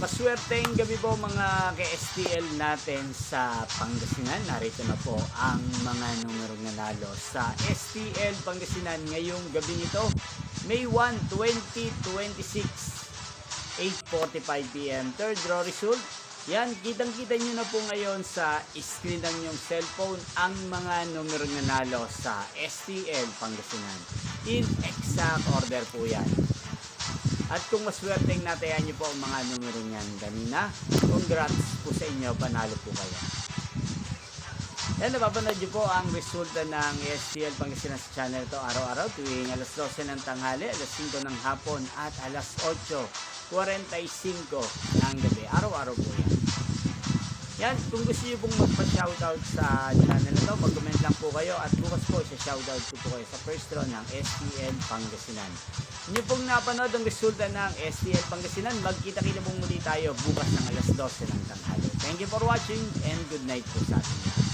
Maswerteng gabi po mga ka-STL natin sa Pangasinan. Narito na po ang mga numerong nanalo sa STL Pangasinan ngayong gabi nito, May 1, 2026, 8:45 PM. Third draw result. Yan, kitang-kita nyo na po ngayon sa screen ng inyong cellphone ang mga numerong nanalo sa STL Pangasinan. In exact order po yan. At kung maswerteng natayan nyo po ang mga numero niyan kanina, congrats po sa inyo, panalo po kayo. Yan, napapanood nyo po ang resulta ng STL Pangasinan sa channel to araw-araw tuwing alas 12 ng tanghali, alas 5 ng hapon at alas 8:45 ng gabi. Araw-araw po yan. Yan, kung gusto nyo pong magpa-shoutout sa channel na to, mag-comment lang po kayo at bukas po isa-shoutout po kayo sa first draw ng STL Pangasinan. Inyo pong napanood ang resulta ng STL Pangasinan. Magkita-kita pong muli tayo bukas ng alas 12 ng tanghali. Thank you for watching and good night po sa atin.